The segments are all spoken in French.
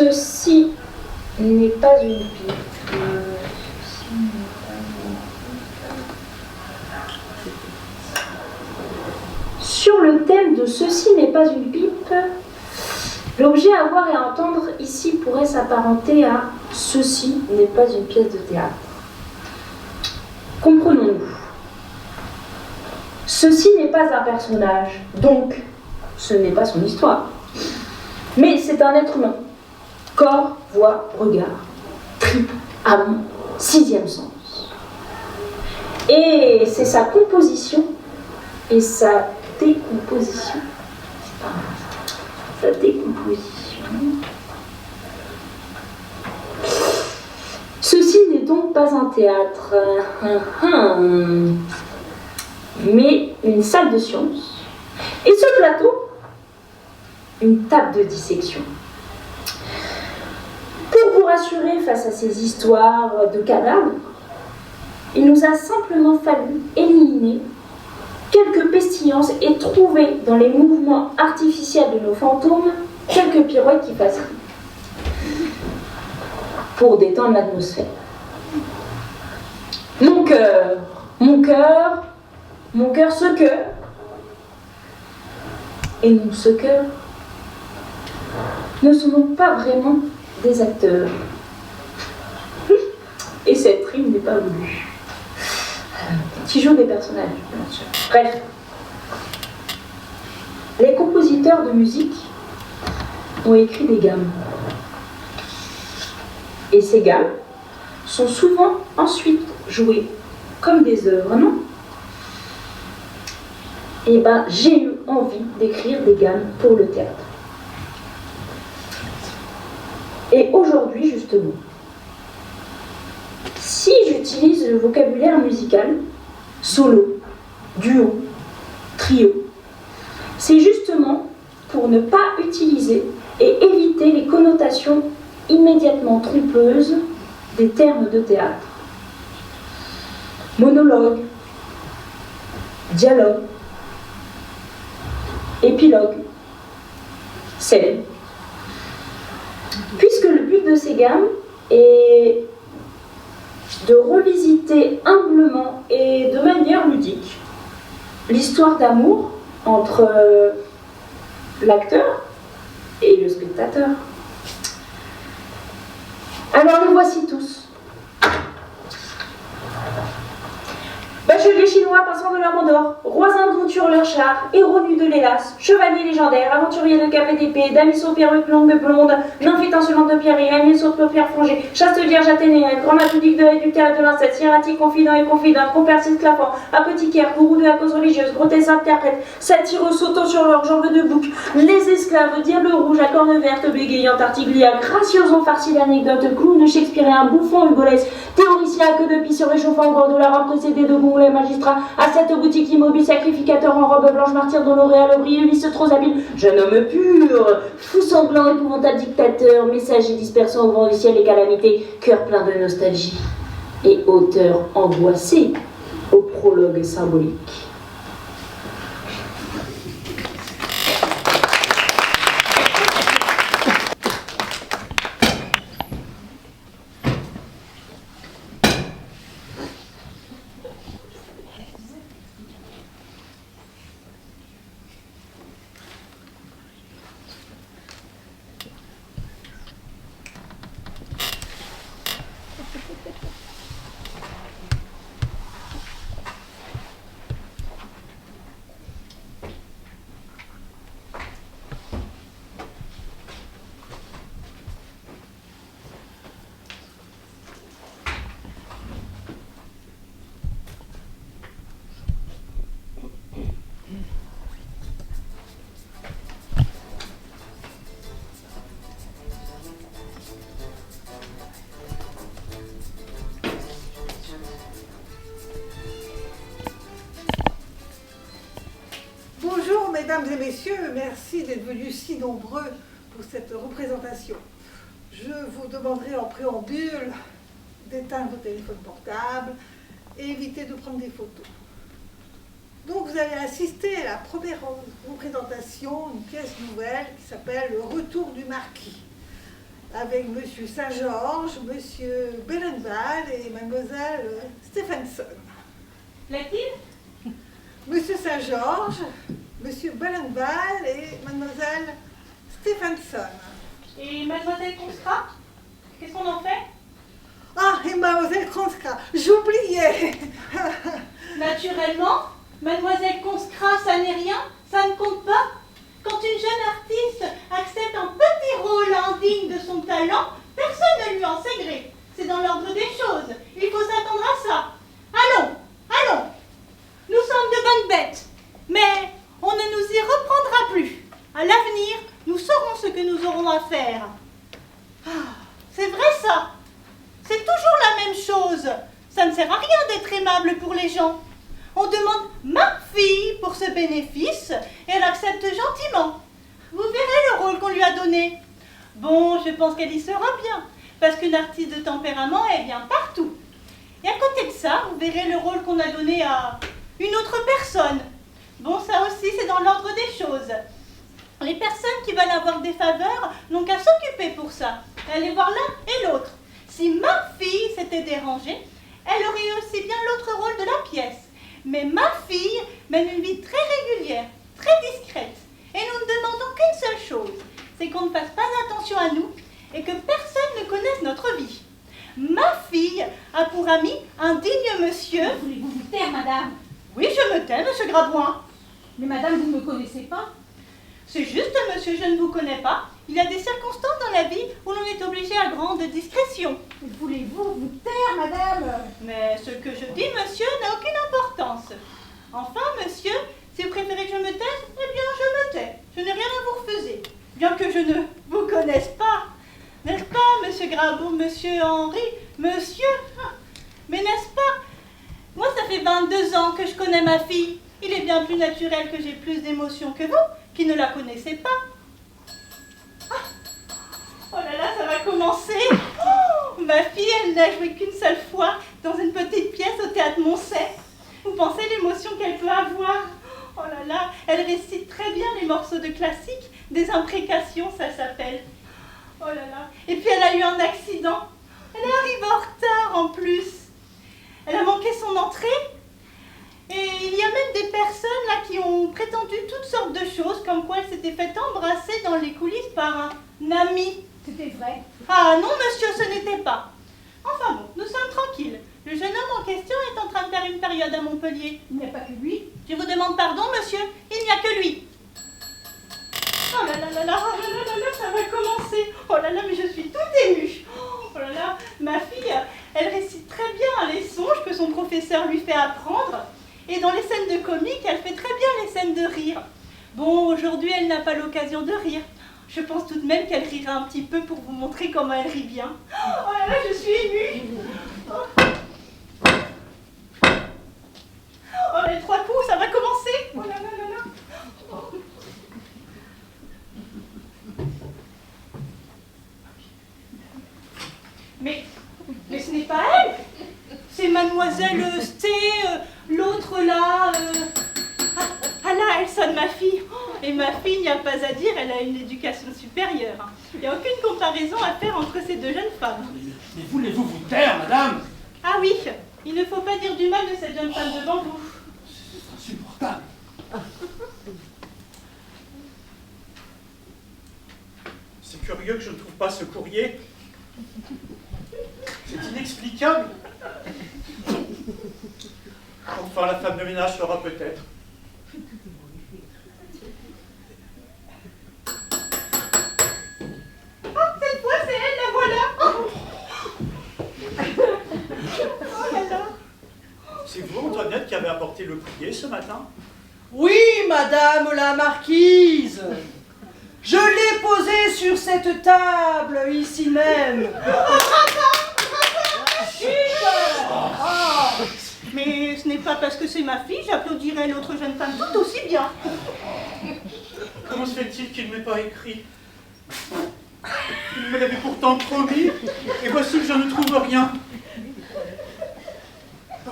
Ceci n'est pas une pipe. Sur le thème de ceci n'est pas une pipe, l'objet à voir et à entendre ici pourrait s'apparenter à ceci n'est pas une pièce de théâtre. Comprenons-nous. Ceci n'est pas un personnage, donc ce n'est pas son histoire. Mais c'est un être humain. Corps, voix, regard, tripes, âme, sixième sens. Et c'est sa composition et sa décomposition. C'est pas mal. Sa décomposition. Ceci n'est donc pas un théâtre, mais une salle de science. Et ce plateau, une table de dissection. Pour vous rassurer face à ces histoires de cadavres, il nous a simplement fallu éliminer quelques pestillences et trouver dans les mouvements artificiels de nos fantômes quelques pirouettes qui fassent rire pour détendre l'atmosphère. Mon cœur, ce cœur, et nous, ce cœur, ne sont donc pas vraiment des acteurs. Et cette rime n'est pas voulue. Qui joue des personnages, bien sûr. Bref. Les compositeurs de musique ont écrit des gammes. Et ces gammes sont souvent ensuite jouées comme des œuvres, non ? Et ben, j'ai eu envie d'écrire des gammes pour le théâtre. Et aujourd'hui, justement, si j'utilise le vocabulaire musical, solo, duo, trio, c'est justement pour ne pas utiliser et éviter les connotations immédiatement trompeuses des termes de théâtre. Monologue, dialogue, épilogue, scène. Puisque le but de ces gammes est de revisiter humblement et de manière ludique l'histoire d'amour entre l'acteur et le spectateur. Alors les voici tous. Bacheliers chinois passant de la Mandore, rois hindous turent leurs chars, héros nus de l'hélas, chevaliers légendaires, aventuriers de cap et d'épée, dames aux perruques longues blondes, nymphes étincelantes de pierreries, agnès aux paupières frangées, chaste vierge athénéenne, grand pudique de l'aide du théâtre de l'inceste, hiératique, confident et confidente, compère esclavant, apothicaire, gourou de la cause religieuse, grotesque interprète, satyreux sautant sur leurs jambes de bouc, les esclaves, diable rouge à cornes vertes, bégayant artiglia, gracieusement farci d'anecdotes, clown shakespearien, bouffon hugolesque, théoricien à queue de pie se réchauffant au bord de la rampe précédée de bons les magistrats, à cette boutique immobile, sacrificateur en robe blanche, martyr d'honoré à l'abri, Ulysse trop habile, jeune homme pur, fou sanglant, épouvantable dictateur, messager dispersant au vent du ciel les calamités, cœur plein de nostalgie, et auteur angoissé au prologue symbolique. Mesdames et messieurs, merci d'être venus si nombreux pour cette représentation. Je vous demanderai en préambule d'éteindre vos téléphones portables et éviter de prendre des photos. Donc vous allez assister à la première représentation, une pièce nouvelle qui s'appelle « Le retour du marquis ». avec Monsieur Saint-Georges, Monsieur Bellenval et Mademoiselle Stephenson. Plaît-il? Monsieur Saint-Georges, Monsieur Bellenval et Mademoiselle Stephenson. Et Mademoiselle Conscra? Qu'est-ce qu'on en fait? Ah, et Mademoiselle Conscra, j'oubliais. Naturellement, Mademoiselle Conscra, ça n'est rien, ça ne compte pas. Quand une jeune artiste accepte un petit rôle indigne de son talent, personne ne lui en sait gré. C'est dans l'ordre des choses. Il faut s'attendre à ça. Allons, allons. Nous sommes de bonnes bêtes, mais on ne nous y reprendra plus. À l'avenir, nous saurons ce que nous aurons à faire. Ah, c'est vrai ça. C'est toujours la même chose. Ça ne sert à rien d'être aimable pour les gens. On demande ma fille pour ce bénéfice et elle accepte gentiment. Vous verrez le rôle qu'on lui a donné. Bon, je pense qu'elle y sera bien, parce qu'une artiste de tempérament est bien partout. Et à côté de ça, vous verrez le rôle qu'on a donné à une autre personne. Bon, ça aussi, c'est dans l'ordre des choses. Les personnes qui veulent avoir des faveurs n'ont qu'à s'occuper pour ça. Aller voir l'un et l'autre. Si ma fille s'était dérangée, elle aurait aussi bien l'autre rôle de la pièce. Mais ma fille mène une vie très régulière, très discrète. Et nous ne demandons qu'une seule chose, c'est qu'on ne fasse pas attention à nous et que personne ne connaisse notre vie. Ma fille a pour ami un digne monsieur... Voulez-vous vous taire, madame? Oui, je me tais, monsieur Grabouin. Mais madame, vous ne me connaissez pas? C'est juste, monsieur, je ne vous connais pas. Il y a des circonstances dans la vie où l'on est obligé à grande discrétion. Voulez-vous vous taire, madame? Mais ce que je dis, monsieur, n'a aucune importance. Enfin, monsieur, si vous préférez que je me taise, eh bien, je me tais. Je n'ai rien à vous refuser. Bien que je ne vous connaisse pas. N'est-ce pas, monsieur Grabourg, monsieur Henri, monsieur? Mais n'est-ce pas? Moi, ça fait 22 ans que je connais ma fille. Il est bien plus naturel que j'ai plus d'émotions que vous, qui ne la connaissez pas. Oh là là, ça va commencer. Oh, ma fille, elle n'a joué qu'une seule fois dans une petite pièce au théâtre Moncey. Vous pensez l'émotion qu'elle peut avoir? Oh là là, elle récite très bien les morceaux de classique, des imprécations, ça s'appelle. Oh là là, et puis elle a eu un accident. Elle est arrivée en retard en plus. Elle a manqué son entrée. Et il y a même des personnes là qui ont prétendu toutes sortes de choses, comme quoi elle s'était fait embrasser dans les coulisses par un ami. C'était vrai. Ah non, monsieur, ce n'était pas. Enfin bon, nous sommes tranquilles. Le jeune homme en question est en train de faire une période à Montpellier. Il n'y a pas que lui. Je vous demande pardon, monsieur, il n'y a que lui. Oh là là là là, oh là là là là, ça va commencer. Oh là là, mais je suis toute émue. Oh là là, ma fille, elle récite très bien les songes que son professeur lui fait apprendre. Et dans les scènes de comique, elle fait très bien les scènes de rire. Bon, aujourd'hui, elle n'a pas l'occasion de rire. Je pense tout de même qu'elle rira un petit peu pour vous montrer comment elle rit bien. Oh là là, je suis émue. Oh, oh les 3 coups, ça va commencer. Oh là là là là. Oh. Mais ce n'est pas elle. C'est mademoiselle Sté, l'autre là. Ah là, elle sonne ma fille. Oh, et ma fille, il n'y a pas à dire, elle a une éducation supérieure. Il n'y a aucune comparaison à faire entre ces deux jeunes femmes. Mais voulez-vous vous taire, madame? Ah oui, il ne faut pas dire du mal de cette jeune femme devant vous. C'est insupportable. C'est curieux que je ne trouve pas ce courrier. C'est inexplicable. Enfin, la femme de ménage saura peut-être. Ah, cette fois, c'est elle, la voilà. Oh là là. C'est vous, Antoinette, qui avez apporté le courrier ce matin? Oui, madame la marquise. Je l'ai posé sur cette table, ici même. Ah, mais ce n'est pas parce que c'est ma fille, j'applaudirais l'autre jeune femme tout aussi bien. Comment se fait-il qu'il ne m'ait pas écrit? Il me l'avait pourtant promis, et voici que je ne trouve rien. Ah,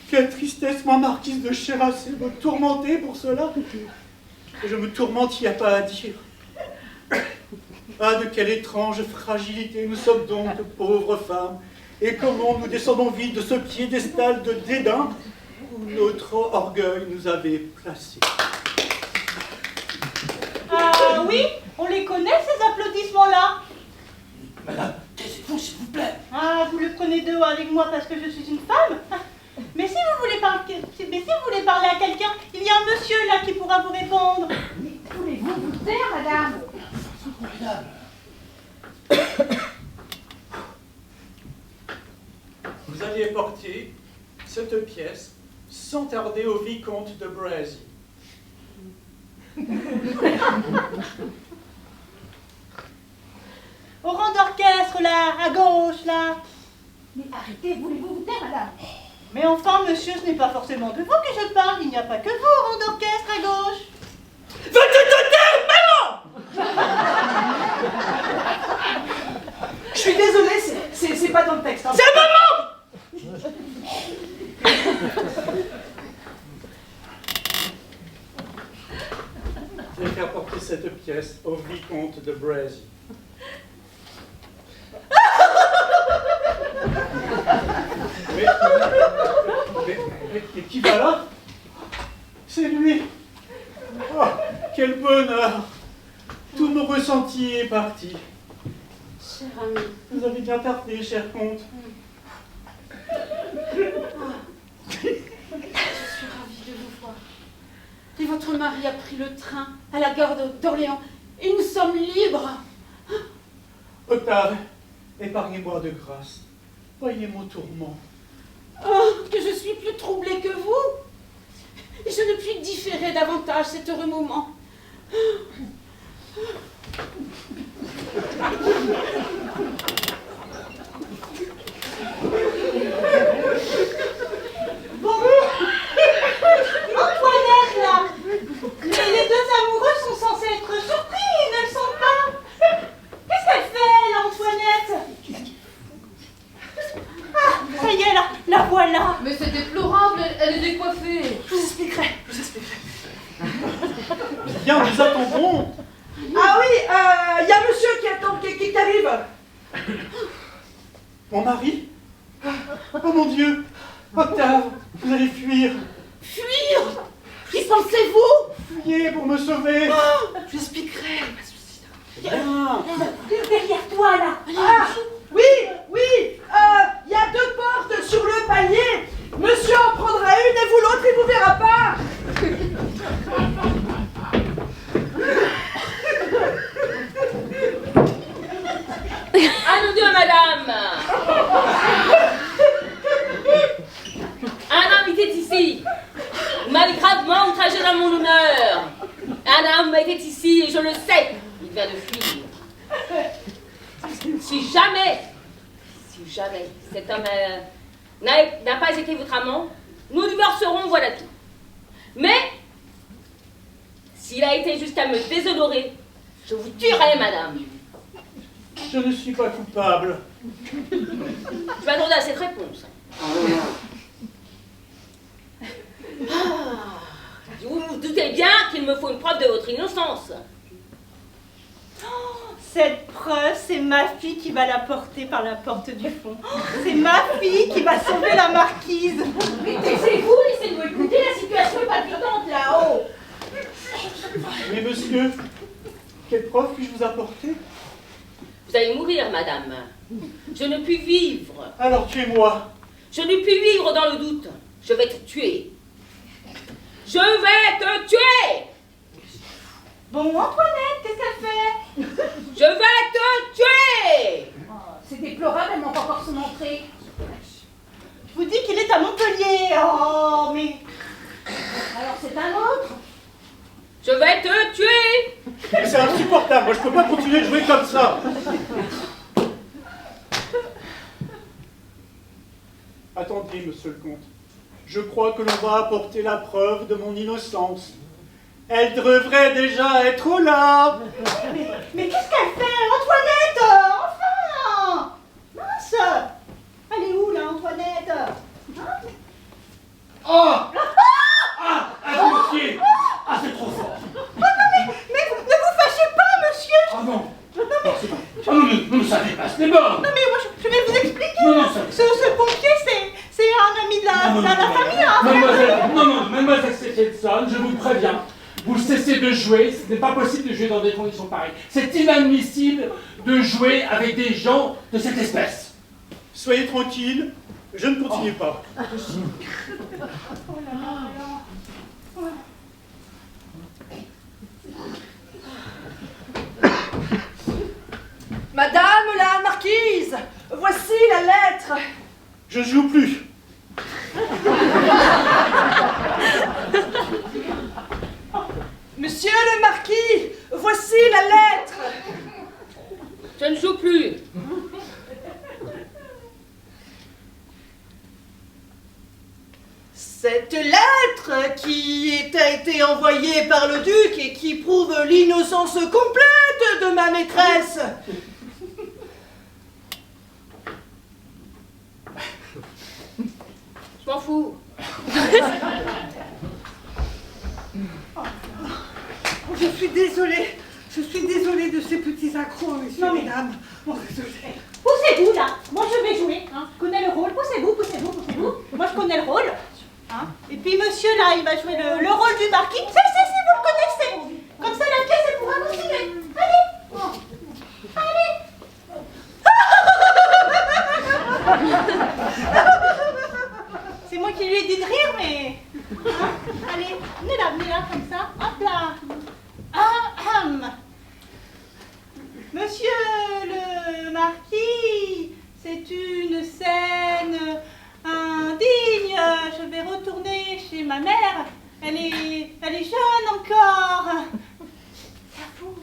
quelle tristesse, ma marquise de Chéracé, me tourmenter pour cela. Et je me tourmente, il n'y a pas à dire. Ah, de quelle étrange fragilité nous sommes donc, pauvres femmes, et comment nous descendons vite de ce piédestal de dédain où notre orgueil nous avait placés. Ah oui, on les connaît ces applaudissements-là. Madame, taisez-vous, s'il vous plaît. Ah, vous le prenez de haut avec moi parce que je suis une femme. Mais si vous voulez parler à quelqu'un, il y a un monsieur là qui pourra vous répondre. Mais voulez-vous vous taire, madame? Formidable. Vous alliez porter cette pièce sans tarder au vicomte de Brazy. Au rang d'orchestre là, à gauche là. Mais arrêtez, voulez-vous vous taire, madame? Mais enfin, monsieur, ce n'est pas forcément de vous que je parle. Il n'y a pas que vous au rang d'orchestre à gauche. Je suis désolée, c'est pas dans le texte. Hein. C'est le moment. Je vais faire porter cette pièce au vicomte de Brazy. Mais qui va là? C'est lui. Oh, quel bonheur. Tout mon ressenti est parti. Cher ami. Vous avez bien tardé, cher comte. Je suis ravie de vous voir. Et votre mari a pris le train à la gare d'Orléans et nous sommes libres. Octave, épargnez-moi de grâce. Voyez mon tourment. Oh, que je suis plus troublée que vous. Et je ne puis différer davantage cet heureux moment. Bon, Antoinette là. Mais les deux amoureux sont censés être surpris, ils ne le sont pas. Qu'est-ce qu'elle fait, elle, Antoinette? Ah, ça y est, la voilà. Mais c'est déplorable, elle est décoiffée. Je vous expliquerai. Bien, nous attendons. Ah oui, y a monsieur qui attend, qui arrive. Mon mari? Oh mon Dieu! Octave, vous allez fuir. Fuir? Qu'y pensez-vous? Fuyez pour me sauver. Je vous expliquerai. Bien. Derrière toi, là. Ah, oui, y a deux portes sur le palier. Monsieur en prendra une et vous l'autre, il vous verra pas. À nous deux, madame. Un homme était ici. Vous m'avez gravement outragé dans mon honneur. Un homme était ici et je le sais. Il vient de fuir. Si jamais cet homme n'a pas été votre amant, nous divorcerons, voilà tout. Mais, s'il a été jusqu'à me déshonorer, je vous tuerai, madame. Je ne suis pas coupable. Je m'attendais à cette réponse. Vous vous doutez bien qu'il me faut une preuve de votre innocence. Cette preuve, c'est ma fille qui va la porter par la porte du fond. C'est ma fille qui va sauver la marquise. Mais taisez-vous, laissez-nous écouter, la situation est palpitante là-haut. Mais monsieur, quelle preuve puis-je vous apporter? Vous allez mourir, madame. Je ne puis vivre. Alors tuez-moi. Je ne puis vivre dans le doute. Je vais te tuer. Je vais te tuer. Bon, Antoinette, qu'est-ce qu'elle fait? Je vais te tuer. Oh, c'est déplorable, elle manque encore son entrée. Je vous dis qu'il est à Montpellier. Oh, mais... Alors c'est un autre. Je vais te tuer. Mais c'est insupportable. Moi, je peux pas continuer de jouer comme ça. Attendez, monsieur le comte. Je crois que l'on va apporter la preuve de mon innocence. Elle devrait déjà être là. Mais qu'est-ce qu'elle fait, Antoinette? Enfin! Mince! Elle est où, là, Antoinette? Oh! Ah! Un dossier! Ah, c'est trop fort! Mais ne vous fâchez pas, monsieur! Ah non! Non, mais non, dans la famille, hein. mademoiselle, non, mademoiselle Stephenson, je vous préviens, vous cessez de jouer, ce n'est pas possible de jouer dans des conditions pareilles. C'est inadmissible de jouer avec des gens de cette espèce. Soyez tranquille, je ne continue pas. Madame la marquise, voici la lettre. Je ne joue plus. Monsieur le marquis, voici la lettre. Je ne joue plus. Cette lettre qui a été envoyée par le duc et qui prouve l'innocence complète de ma maîtresse. Je m'en fous. Je suis désolée de ces petits accros, messieurs et mesdames. Oh, désolée. Poussez-vous là, moi je vais jouer, hein. Je connais le rôle, poussez-vous. Moi je connais le rôle. Hein. Et puis monsieur là, il va jouer le rôle du marquis. Si, vous le connaissez. Comme ça la pièce elle pourra continuer. Allez. C'est moi qui lui ai dit de rire, mais... Hein. Allez, venez là, comme ça. Hop là. Monsieur le marquis, c'est une scène indigne. Je vais retourner chez ma mère. Elle est jeune encore. C'est à vous.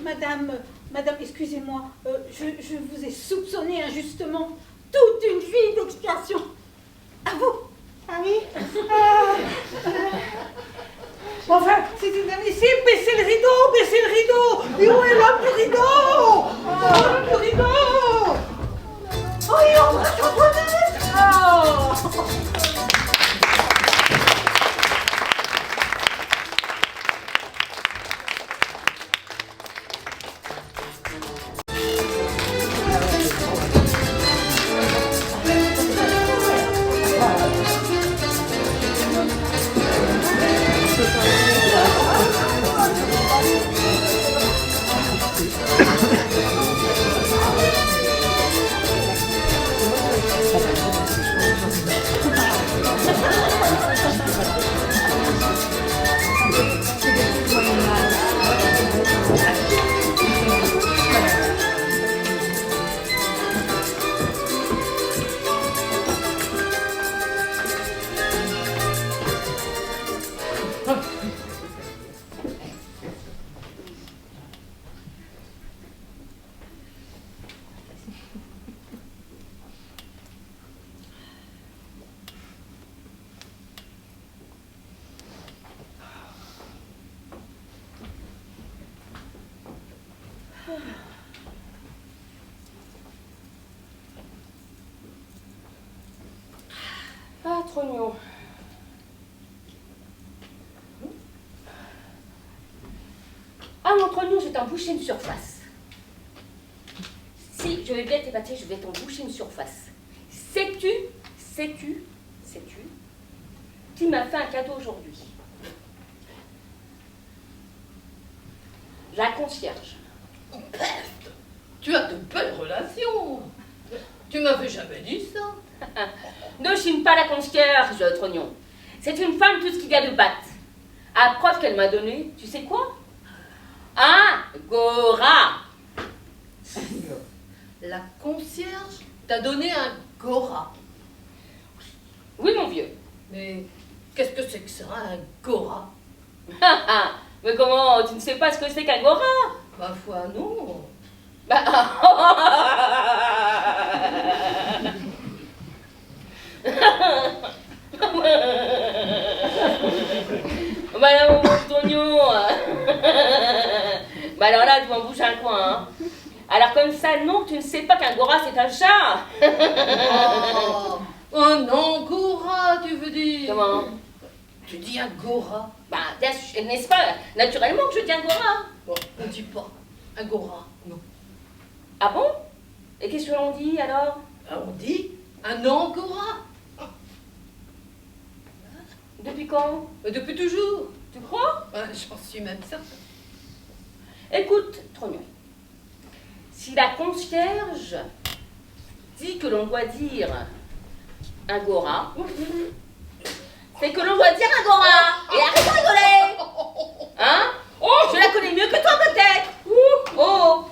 Madame, excusez-moi, je vous ai soupçonné injustement toute une vie d'expiation. À vous. Ah oui. Enfin, c'est inadmissible, baissez le rideau. Et où est l'homme du rideau? L'homme du rideau. Oh, il entre sur Antoinette. Ah, Trognon. Ah, mon Trognon, je vais t'en boucher une surface. Si je vais bien t'épater, je vais t'en boucher une surface. Sais-tu, qui m'a fait un cadeau aujourd'hui? La concierge. Peste, tu as de belles relations. Tu m'avais jamais dit ça. Ne chine pas la concierge, Trognon. C'est une femme tout ce qu'il y a de batte. À preuve qu'elle m'a donné, tu sais quoi? Un Gora. La concierge t'a donné un Gora. Oui, mon vieux. Mais qu'est-ce que c'est que ça, un Gora? Mais comment, tu ne sais pas ce que c'est qu'un Gora? Ma foi, non. Bah, bah là, mon Trognon. Bah alors là, tu m'en bouges un coin, hein. Alors comme ça, non, tu ne sais pas qu'un Gora, c'est un chat. Un Angora, tu veux dire? Comment? Tu dis un Gora? Bah, n'est-ce pas naturellement que je dis un Gora? Bon, on dit pas Angora, non. Ah bon? Et qu'est-ce que l'on dit alors? On dit Un angora. Depuis quand? Depuis toujours. Tu crois? J'en suis même certaine. Écoute, Trognon, si la concierge dit que l'on doit dire Angora, c'est que l'on doit dire Angora. Et arrête de rigoler. Hein? Je la connais mieux que toi peut-être. Oh.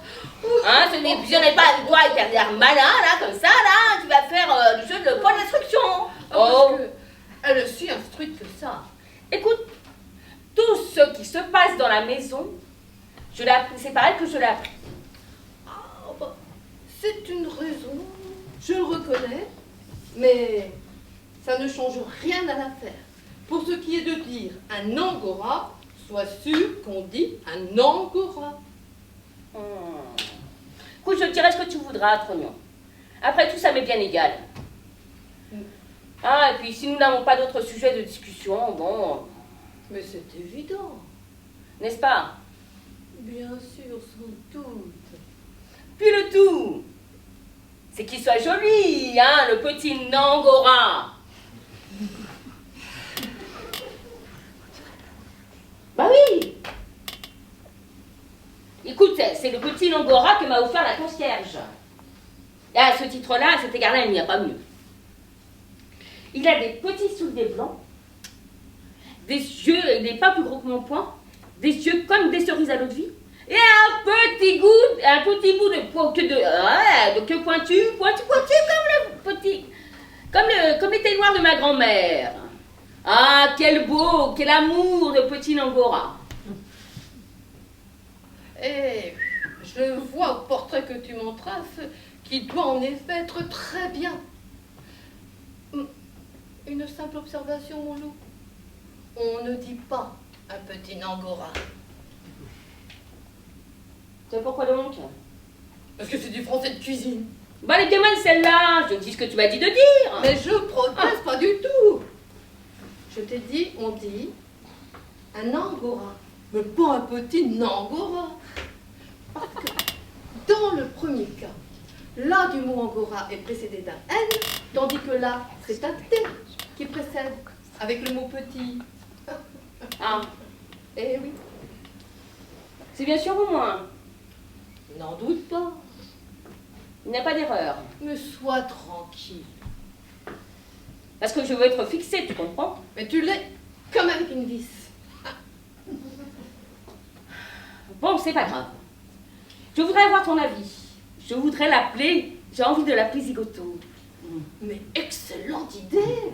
Hein, je n'ai pas avec toi avec l'air malin là, comme ça là. Tu vas faire le jeu de le point d'instruction. Parce que elle est si instruite que ça. Écoute, tout ce qui se passe dans la maison, je l'ai appris, c'est par elle que je l'ai appris. C'est une raison, je le reconnais, mais ça ne change rien à l'affaire. Pour ce qui est de dire un angora, sois sûr qu'on dit un angora. Écoute, je te dirai ce que tu voudras, Trognon. Après tout, ça m'est bien égal. Ah, et puis si nous n'avons pas d'autres sujets de discussion, bon... Mais c'est évident. N'est-ce pas? Bien sûr, sans doute. Puis le tout, c'est qu'il soit joli, hein, le petit Nangora. Bah oui. Écoute, c'est le petit Nangora que m'a offert la concierge. Et à ce titre-là, à cet égard-là, il n'y a pas mieux. Il a des petits soulevés blancs, des yeux, il n'est pas plus gros que mon poing, des yeux comme des cerises à l'eau de vie, et un petit bout de queue pointu comme les tailloirs de ma grand-mère. Ah, quel beau, quel amour de petit Nangora. Et je vois au portrait que tu m'en traces qu'il doit en effet être très bien. Une simple observation, mon loup. On ne dit pas un petit Nangora. Tu sais pourquoi donc? Parce que c'est du français de cuisine. Bah, elle est bien mal celle-là. Je dis ce que tu m'as dit de dire. Mais je proteste pas du tout. Je t'ai dit, on dit un angora, mais pas un petit Nangora. Parce que dans le premier cas, là du mot angora est précédé d'un N, tandis que là, c'est un T qui précède avec le mot petit. Ah, Eh oui, c'est bien sûr au moins. n'en doute pas. Il n'y a pas d'erreur. Mais sois tranquille. Parce que je veux être fixée, tu comprends? Mais tu l'es comme avec une vis. Bon, c'est pas grave. Je voudrais avoir ton avis. Je voudrais l'appeler, j'ai envie de l'appeler Zigoto. Mais excellente idée.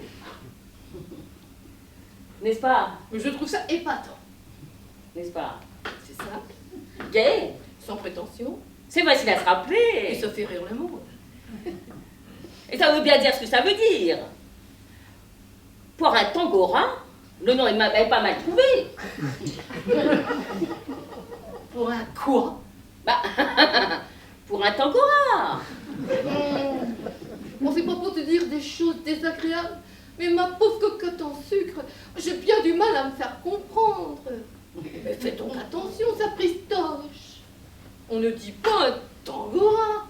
N'est-ce pas? Mais je trouve ça épatant. N'est-ce pas? C'est simple, Gay. sans prétention, C'est facile à se et rappeler. ça fait rire le monde. Et ça veut bien dire ce que ça veut dire. Pour un Tangora, le nom est pas mal trouvé. Pour un quoi? Bah, pour un Tangora. On c'est pas pour te dire des choses désagréables, mais ma pauvre cocotte en sucre, j'ai bien du mal à me faire comprendre. Mais fais donc attention, ça pristoche. On ne dit pas un Tangora.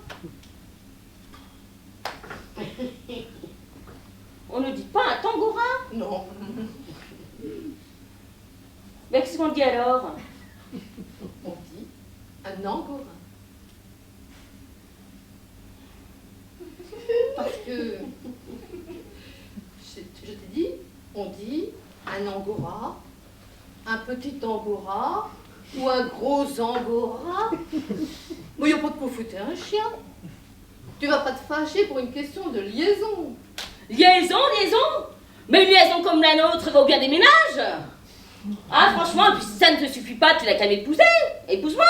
On ne dit pas un Tangora. Non. Mais qu'est-ce qu'on dit alors? On dit un Angora. Parce que, je t'ai dit, on dit un Angora, un petit Angora, ou un gros Angora. Mais il n'y a pas de quoi foutre un chien. Tu vas pas te fâcher pour une question de liaison. Liaison, liaison? Mais une liaison comme la nôtre va au bien des ménages. Ah, franchement, puis si ça ne te suffit pas, tu n'as qu'à m'épouser. Épouse-moi.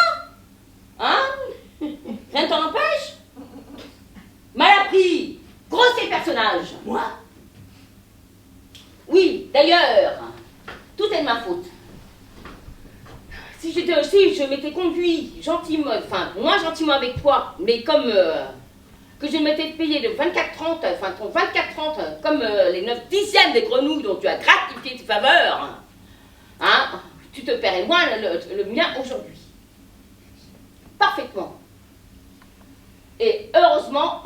Hein? Rien ne t'en empêche? Mal appris. Grossier personnage. Moi? Oui, d'ailleurs, tout est de ma faute. Si je m'étais conduit gentiment, enfin, moins gentiment avec toi, mais comme que je m'étais payé de 24,30, enfin, ton 24,30, comme les 9/10 des grenouilles dont tu as gratifié tes faveurs, hein, tu te paierais moins le mien aujourd'hui. Parfaitement. Et heureusement,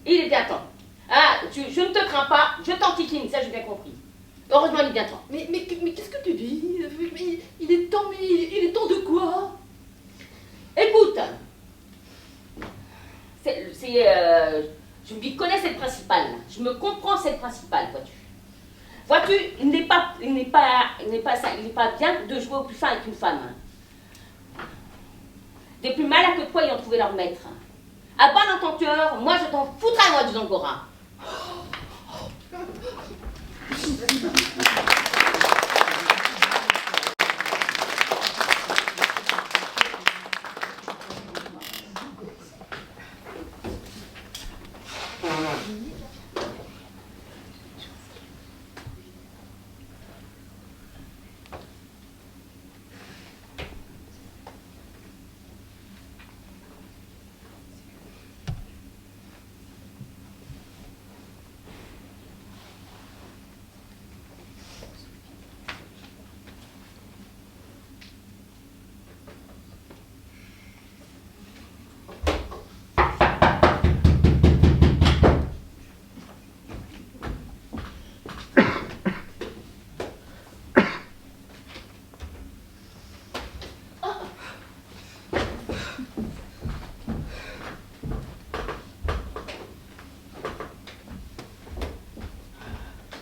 il était à temps. Ah, je ne te crains pas, je t'enquiquine, ça j'ai bien compris. Heureusement, il est bien temps. Mais qu'est-ce que tu dis? Il est temps, mais il est temps de quoi? Écoute, je m'y connais cette principale. Je me comprends cette principale, vois-tu. Vois-tu, il n'est pas bien de jouer au plus fin avec une femme. Des plus malins que toi ayant trouvé leur maître. À bon entendeur, moi je t'en foutrai moi du Zangora.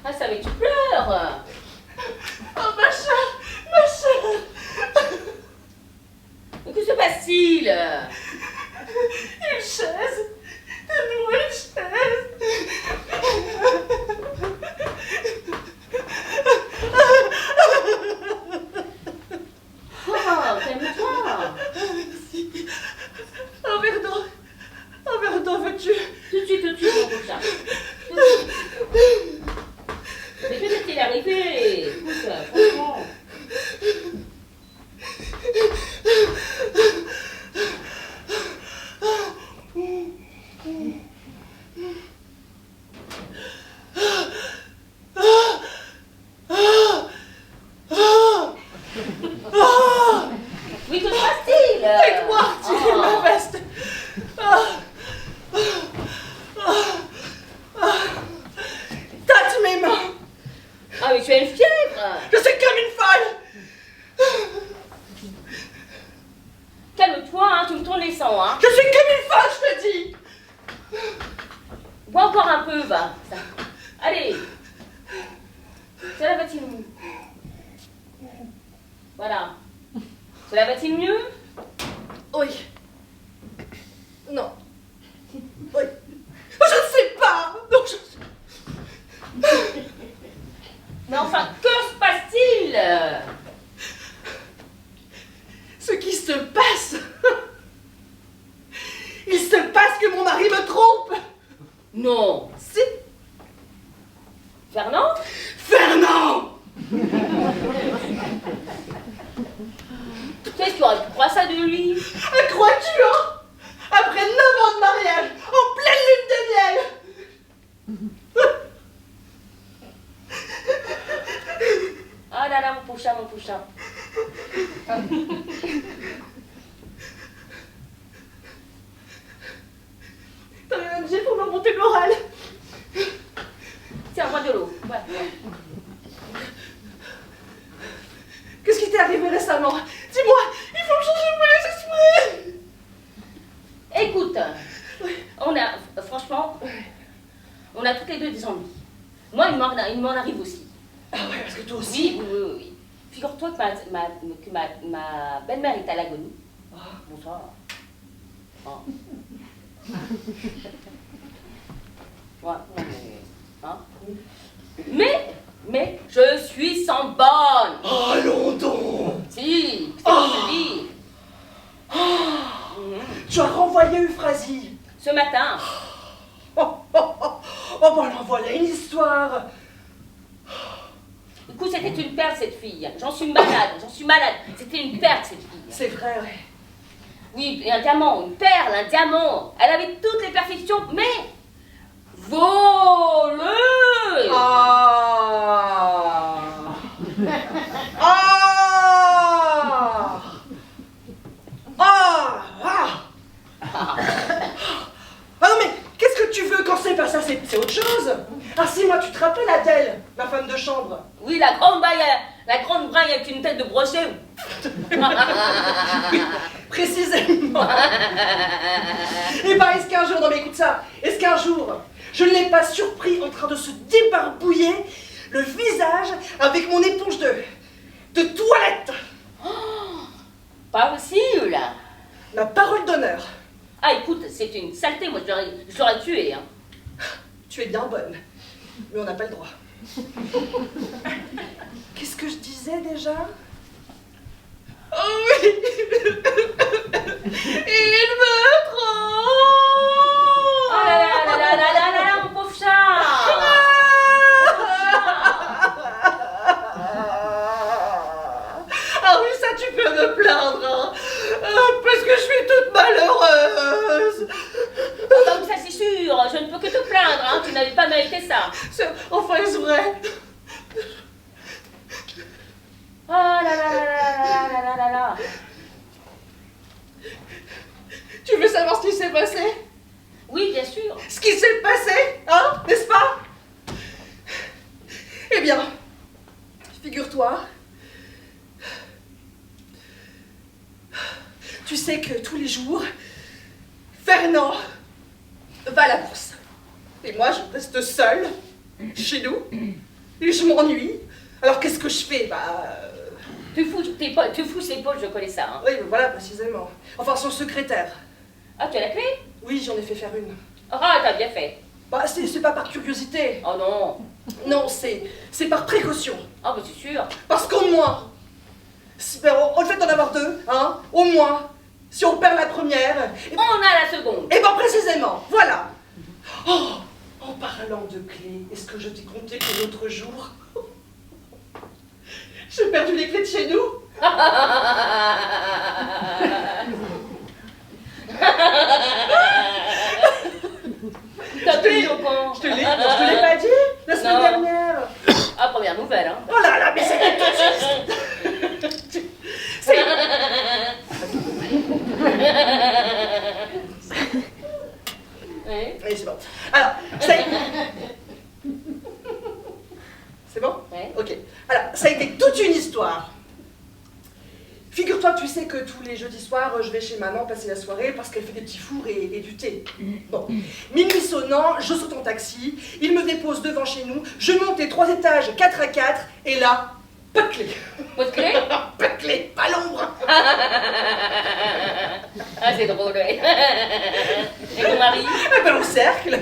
Ah, ça mais tu pleures. Oh, ma chère. Mais que se passe-t-il? Une chaise. Donne-moi une chaise. Oh, calme-toi. Un verre d'eau, veux-tu? Tout de suite, mon chat. Tout de suite. Mais peut-être qu'il est arrivé. Écoute, franchement. Oui, que se passe-t-il? Aide-moi, tirer ma veste. Tâte mes mains. Ah, mais tu as une fièvre. Je suis comme une folle. Calme-toi, hein, tu me tournes les sangs, hein. Je suis comme une folle, je te dis. Bois encore un peu, va. Ça. Allez. Cela va-t-il mieux? Voilà. Cela va-t-il mieux? Oui. Non. Oui. Je ne sais pas. Non, Mais enfin, que se passe-t-il? Ce qui se passe. Il se passe que mon mari me trompe. Non. Si. Fernand? Fernand. Qu'est-ce que tu aurais pu croire ça de lui? Crois-tu, hein? Après 9 ans de mariage, en pleine lune de miel. Ah là là, mon pauvre chat. T'as un objet pour me monter le moral. Tiens, bois de l'eau. Ouais. Qu'est-ce qui t'est arrivé récemment? Dis-moi, il faut que je change mon esprit. Écoute, franchement, on a toutes les deux des ennuis. Moi, il m'en arrive aussi. Ah ouais, parce que toi aussi. Oui. Figure-toi que ma belle-mère est à l'agonie. Bonsoir. Oh. Ouais, hein? Mais je suis sans bonne. Allons donc. Si, c'est pour te dire. Tu as renvoyé Euphrasie. Ce matin, Oh, ben en voilà une histoire. écoute, c'était une perle cette fille. J'en suis malade. C'était une perle cette fille. C'est vrai, ouais. Oui, et un diamant, une perle, un diamant. Elle avait toutes les perfections, mais voleuse. Ah non mais qu'est-ce que tu veux quand c'est pas ça? c'est autre chose. Ah si, moi, tu te rappelles Adèle, ma femme de chambre? Oui, la grande braille avec une tête de brochet. Précisément. Et ben, est-ce qu'un jour, non mais écoute ça, est-ce qu'un jour, je ne l'ai pas surpris en train de se débarbouiller le visage avec mon éponge de toilette? Pas possible. Ma parole d'honneur. Ah, écoute, c'est une saleté, moi, je l'aurais tué, hein. Tu es bien bonne, mais on n'a pas le droit. Qu'est-ce que je disais déjà? Oh oui. Il me trompe. Oh là là là là là là là, mon pauvre chat. Ah oui, ça tu peux me plaindre, hein. Parce que je suis toute malheureuse. Comme ça, c'est sûr, je ne peux que te plaindre, hein. Tu n'avais pas mérité ça. Enfin, est-ce vrai? Oh là là là là là là là là. Tu veux savoir ce qui s'est passé? Oui, bien sûr. Ce qui s'est passé, hein, n'est-ce pas? Eh bien, figure-toi, tu sais que tous les jours, Fernand va à la bourse. Et moi, je reste seule, chez nous, et je m'ennuie. Alors qu'est-ce que je fais? Tu fous ses poches, je connais ça, hein. Oui, voilà, précisément. Enfin, son secrétaire. Ah, tu as la clé? Oui, j'en ai fait faire une. Ah, t'as bien fait. C'est pas par curiosité. Oh non. Non, c'est par précaution. Ah, bah c'est sûr. Parce qu'au moins, au fait d'en avoir deux, hein, au moins, si on perd la première, On a la seconde. et ben précisément, voilà. Oh, en parlant de clés, est-ce que je t'ai compté que l'autre jour, j'ai perdu les clés de chez nous? T'as pris au camp. Je te l'ai pas dit la semaine Non. dernière. Ah, première nouvelle, hein. Oh là là, mais c'est tout juste. C'est... Oui. Oui, c'est bon. Alors, ça y est. C'est bon? Ouais. Ok. Alors, ça a été toute une histoire. Figure-toi que tu sais que tous les jeudis soirs, je vais chez maman passer la soirée parce qu'elle fait des petits fours et du thé. Bon. Minuit sonnant, je saute en taxi, il me dépose devant chez nous, je monte les 3 étages 4 à 4, et là, pas de clé. Pas de clé? Pas de clé, pas l'ombre. Ah, c'est drôle, ouais. Et ton mari? Eh ben, au cercle.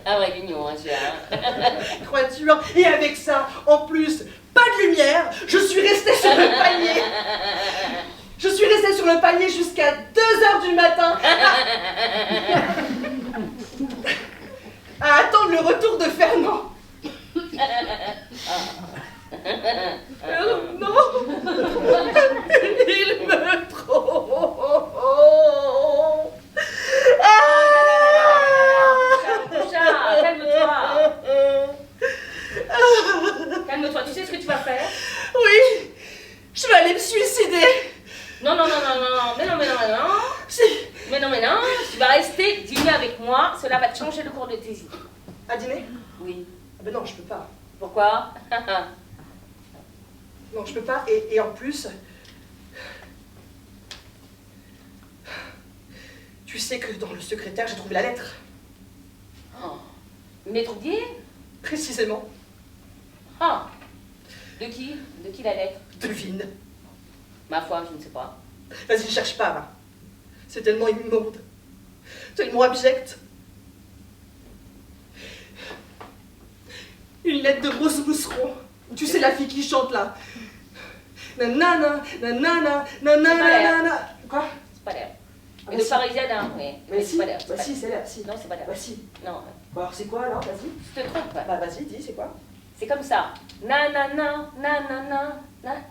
Ah ouais, mignon, hein, celui-là. Crois-tu, hein? Et avec ça, en plus, pas de lumière, je suis restée sur le palier. Je suis restée sur le palier jusqu'à 2h du matin à attendre le retour de Fernand. Non, il me trompe. Calme-toi. Calme-toi, tu sais ce que tu vas faire? Oui, je vais aller me suicider. Non, non, non, non, non, non, mais non, mais non, mais non. Si. Mais non, mais non, tu vas rester dîner avec moi, cela va te changer le cours de tes idées. À dîner? Oui. Ah ben non, je peux pas. Pourquoi? Non, je peux pas. Et en plus, tu sais que dans le secrétaire, j'ai trouvé la lettre. Oh. Maître Dier? Précisément. Ah. De qui? De qui la lettre? Devine. Ma foi, je ne sais pas. Vas-y, cherche pas, va. C'est tellement immonde. Tellement abject. Une lettre de Rose Mousseron. Tu sais, la fille qui chante là. Nanana, nanana, nanana, nanana. Quoi? C'est pas l'air. Ah, Et bah le si. Parisien, hein, oui. Mais c'est pas l'air. bah si, c'est là, si. Non, c'est pas l'air. Bah si. Non, Bon, alors c'est quoi alors? Vas-y. je te trompe. Bah vas-y, dis, c'est quoi? C'est comme ça. Nanana, nanana,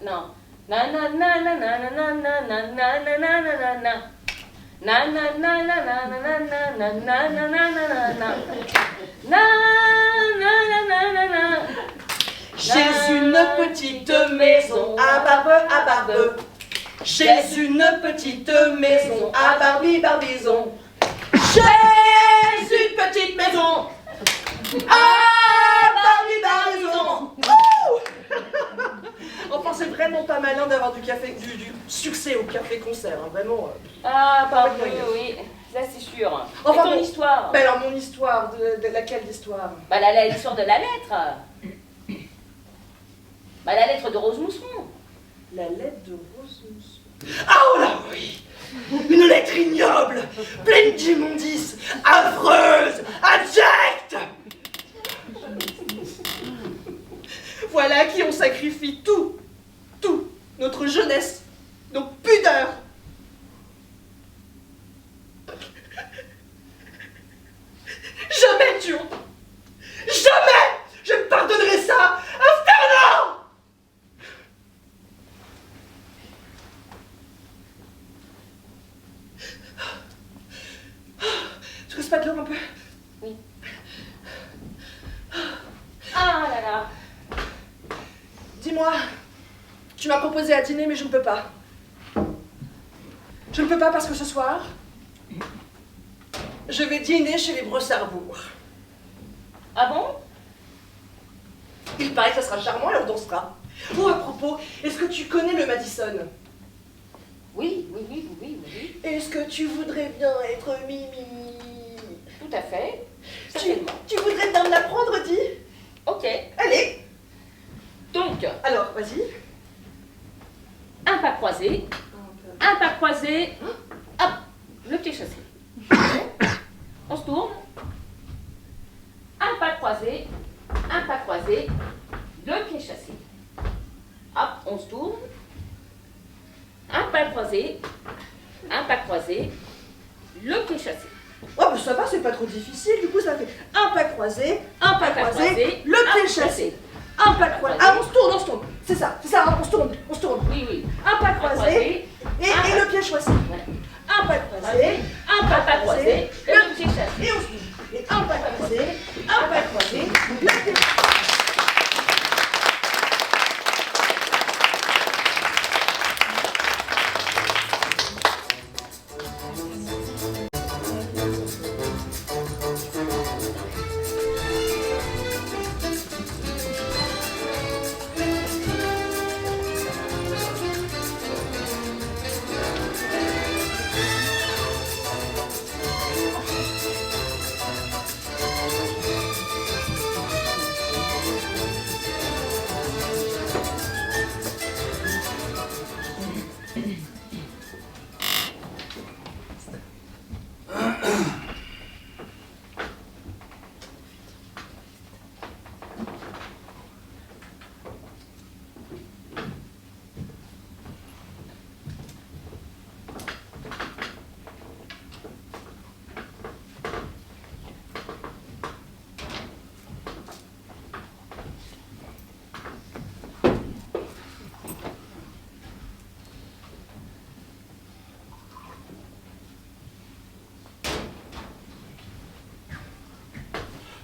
non. Nanana, nanana, nanana, nanana, nanana. Nanana, nanana, nanana, nanana, nanana. J'ai une petite maison à Barbe. J'ai une petite maison à Barbizon. J'ai une petite sacré concert, hein, vraiment. Ah, bah Avec oui, moyen. oui, là c'est sûr. Enfin, Et ton bon. histoire? Ben alors, mon histoire, de laquelle d'histoire? Bah l'histoire de la lettre. Bah la lettre de Rose Mousseron. La lettre de Rose Mousseron. Ah, oh là, oui! Une lettre ignoble, pleine d'immondices, affreuse, abjecte! Voilà à qui on sacrifie tout, notre jeunesse, nos pudeurs. Jamais, tu entends? Jamais je ne pardonnerai ça à Fernand! Tu restes pas de l'eau un peu? Oui. Ah là là. Dis-moi, tu m'as proposé à dîner, mais je ne peux pas. Je ne peux pas parce que ce soir, je vais dîner chez les Bressarbourg. Ah bon? Il paraît que ça sera charmant et on dansera. Oh, à propos, est-ce que tu connais le Madison? Oui, oui, oui, oui, oui. Est-ce que tu voudrais bien être Mimi? Tout à fait. Tu, Certainement. tu voudrais bien me l'apprendre, dis? Ok. Allez, Donc, alors, vas-y. un pas croisé, un pas croisé, hop, le pied chassé. On se tourne. Un pas croisé, le pied chassé. Hop, on se tourne. Un pas croisé, le pied chassé. Oh, bah ça va, c'est pas trop difficile. Du coup, ça fait un pas croisé, Un pas croisé, le un pied pas chassé. croisé. Un pas croisé. Ah, on se tourne. C'est ça, hein, on se tourne. Oui, oui. Un pas Un croisé et le pied choisi. Ouais. Un pas croisé, Un pas croisé, et le pied chassé. et on se tourne. Et un pas croisé, le pied choisi.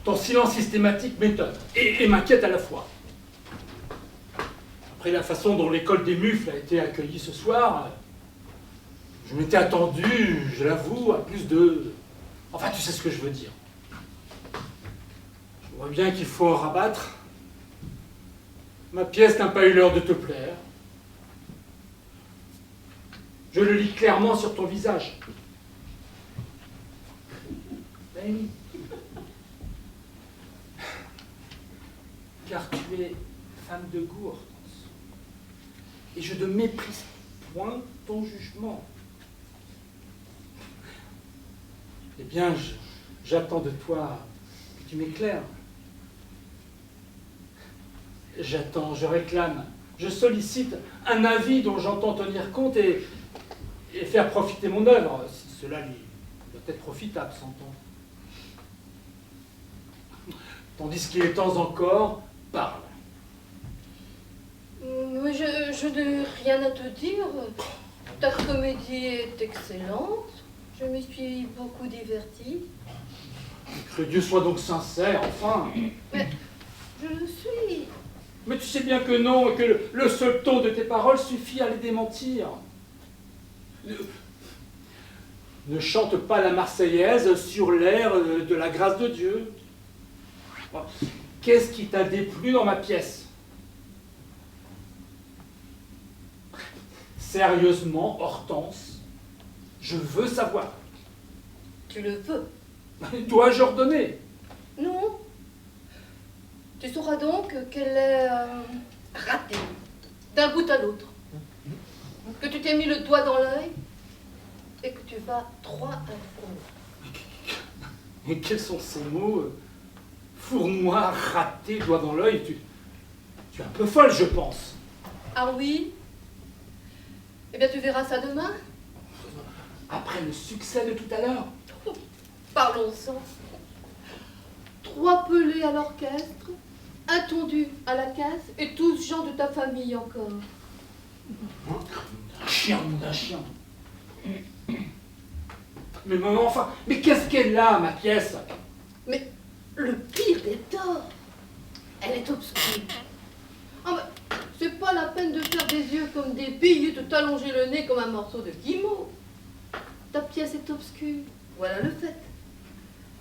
Ton silence systématique m'étonne et m'inquiète à la fois. Après la façon dont l'école des mufles a été accueillie ce soir, je m'étais attendu, je l'avoue, à plus de... Enfin, tu sais ce que je veux dire. Je vois bien qu'il faut en rabattre. Ma pièce n'a pas eu l'heure de te plaire. Je le lis clairement sur ton visage. Ben oui. Car tu es femme de goût, Hortense. Et je ne méprise point ton jugement. Eh bien, j'attends de toi que tu m'éclaires. J'attends, je réclame, je sollicite un avis dont j'entends tenir compte et faire profiter mon œuvre, si cela lui doit être profitable, s'entend. Tandis qu'il est temps encore, parle. Mais je n'ai rien à te dire. Ta comédie est excellente. Je me suis beaucoup divertie. Que Dieu soit donc sincère, enfin. Mais je le suis. Mais tu sais bien que non, et que le seul ton de tes paroles suffit à les démentir. Ne chante pas la Marseillaise sur l'air de la grâce de Dieu. Qu'est-ce qui t'a déplu dans ma pièce? Sérieusement, Hortense, je veux savoir. Tu le veux? Dois-je ordonner? Non. Tu sauras donc qu'elle est ratée, d'un bout à l'autre. Que tu t'es mis le doigt dans l'œil et que tu vas droit à fond. Et quels sont ces mots? Fournois, raté, doigt dans l'œil, tu es un peu folle, je pense. Ah oui? Eh bien, tu verras ça demain. Après le succès de tout à l'heure. Parlons-en. 3 pelés à l'orchestre, un tondu à la caisse et 12 gens de ta famille encore. Un chien, d'un chien. Mais maman, enfin, mais qu'est-ce qu'elle a, ma pièce? Mais le pire des torts, elle est obscure. Ah mais c'est pas la peine de faire des yeux comme des billes et de t'allonger le nez comme un morceau de guimauve. Ta pièce est obscure, voilà le fait.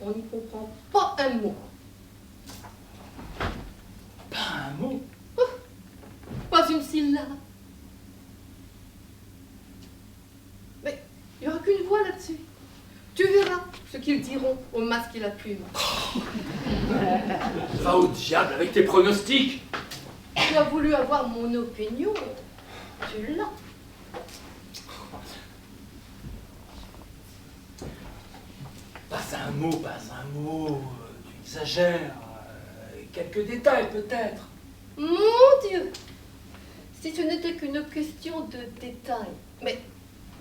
On n'y comprend pas un mot. Pas un mot. Pas une syllabe. Mais il n'y aura qu'une voix là-dessus. Tu verras ce qu'ils diront au masque et la plume. Va au diable avec tes pronostics. Tu as voulu avoir mon opinion. Tu l'as. Pas un mot, tu exagères. Quelques détails peut-être. Mon Dieu! Si ce n'était qu'une question de détail. Mais